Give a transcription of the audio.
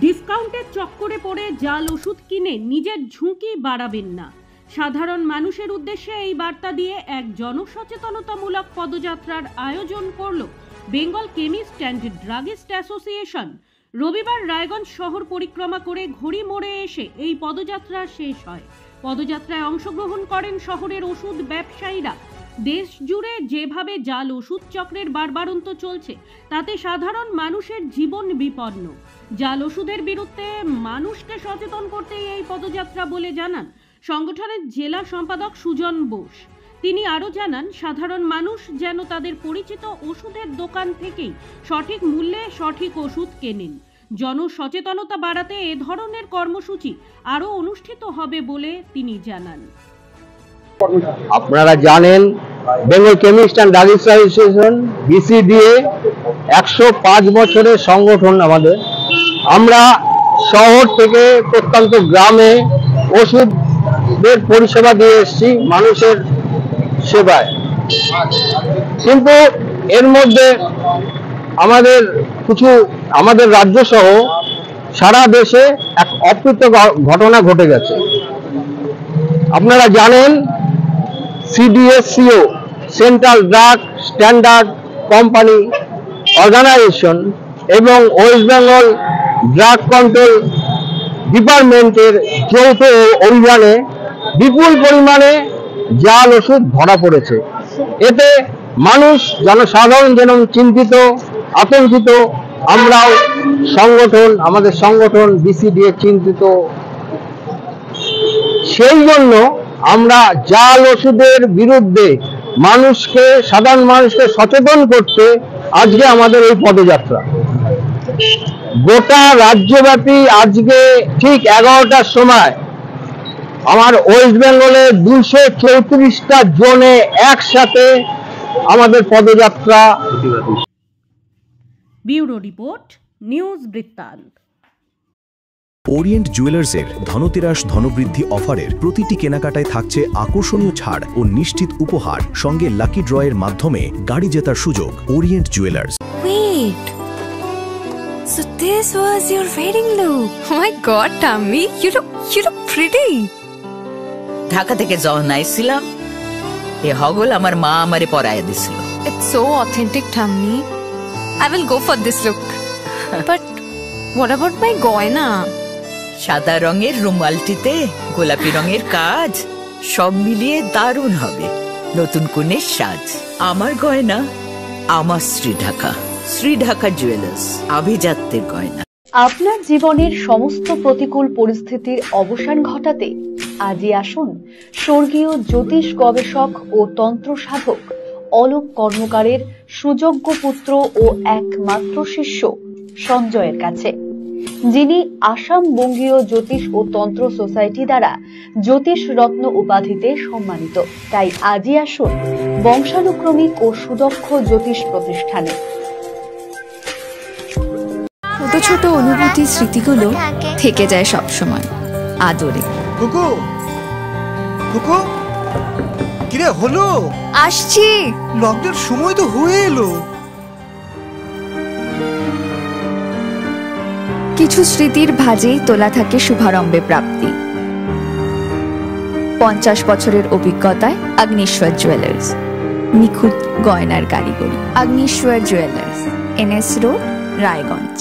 ডিসকাউন্টের চক্করে পড়ে জাল ওষুধ কিনে নিজের ঝুঁকি বাড়াবেন না। সাধারণ মানুষের উদ্দেশ্যে এই বার্তা দিয়ে এক জনসচেতনতামূলক পদযাত্রার আয়োজন করল Bengal chemist and druggist association. রবিবার রায়গঞ্জ শহর পরিক্রমা করে ঘড়ি মোড়ে এসে এই পদযাত্রা শেষ হয়। পদযাত্রায় অংশগ্রহণ করেন শহরের ওষুধ ব্যবসায়ীরা। দেশ জুড়ে যেভাবে জাল ওষুধ চক্রের বাড়বাড়ন্ত চলছে তাতে সাধারণ মানুষের জীবন বিপন্ন। জাল ওষুধের বিরুদ্ধে মানুষকে সচেতন করতেই এই পদযাত্রা বলে জানান সংগঠনের জেলা সম্পাদক সুজন বোস। তিনি আরও জানান, সাধারণ মানুষ যেন তাদের পরিচিত ওষুধের দোকান থেকেই সঠিক মূল্যে সঠিক ওষুধ কেনেন। জনসচেতনতা বাড়াতে এ ধরনের কর্মসূচি আরও অনুষ্ঠিত হবে বলে তিনি জানান। আপনারা জানেন Bengal chemist and druggist association BCDA 105 বছরের সংগঠন আমাদের। আমরা শহর থেকে প্রত্যন্ত গ্রামে ওষুধের পরিষেবা দিয়ে এসেছি মানুষের সেবায়, কিন্তু এর মধ্যে আমাদের রাজ্য সহ সারা দেশে এক অপ্রীত ঘটনা ঘটে গেছে। আপনারা জানেন CDSCO central drug standard company organisation এবং ওয়েস্ট বেঙ্গল ড্রাগ কন্ট্রোল ডিপার্টমেন্টের যৌথ অভিযানে বিপুল পরিমাণে জাল ওষুধ ধরা পড়েছে। এতে মানুষ জনসাধারণ যেন চিন্তিত, আতঙ্কিত। আমরাও আমাদের সংগঠন BCDA চিন্তিত। সেই জন্য আমরা জাল ওষুধের বিরুদ্ধে সাধারণ মানুষকে সচেতন করতে আজকে আমাদের এই পদযাত্রা। গোটা রাজ্যব্যাপী আজকে ঠিক 11টার সময় আমার ওয়েস্ট বেঙ্গলে 234টা জোনে একসাথে আমাদের পদযাত্রা। ব্যুরো রিপোর্ট, নিউজ বৃত্তান্ত। ওরিয়েন্ট জুয়েলার্সের ধনতেরাস ধনবৃদ্ধি অফারের প্রতিটি কেনাকাটায় থাকছে আকর্ষণীয় ছাড় ও নিশ্চিত উপহার, সঙ্গে লাকি ড্রয়ের মাধ্যমে গাড়ি জেতার সুযোগ। Orient jewellers. Wait, so this was your wedding look? Oh my God, Tammy, you look pretty. Dhaka থেকে যখন আইছিলাম এ হগল আমার মা আমারে পরায় দিছিল। It's so authentic, Tammy. I will go for this look. But what about my goina? সাদা রঙের রুমালটিতে গোলাপি রঙের কাজ, সব মিলিয়ে দারুণ হবে নতুন কনের সাজ। আমার গয়না আমার শ্রীঢাকা জুয়েলার্স, আভিজাত্যের গয়না। আপনার জীবনের সমস্ত প্রতিকূল পরিস্থিতির অবসান ঘটাতে আজই আসুন স্বর্গীয় জ্যোতিষ গবেষক ও তন্ত্র সাধক অলোক কর্মকারের সুযোগ্য পুত্র ও একমাত্র শিষ্য সঞ্জয়ের কাছে, যিনি আসাম বঙ্গীয় জ্যোতিষ ও তন্ত্র সোসাইটি দ্বারা জ্যোতিষ রত্ন উপাধিতে সম্মানিত। তাই আজই আসুন বংশানুক্রমিক ও সুদক্ষ জ্যোতিষ প্রতিষ্ঠানে। ছোট ছোট অনুভূতি স্মৃতিগুলো থেকে যায় সবসময় আদরে। কিরে হলো? আসছি, লকডাউন সময় তো হয়ে এলো। কিছু স্মৃতির ভাজেই তোলা থাকে শুভারম্ভে প্রাপ্তি। 50 বছরের অভিজ্ঞতায় আগ্নেশ্বর জুয়েলার্স, নিখুঁত গয়নার কারিগরি। Agneshwar jewellers, NS road, Raiganj.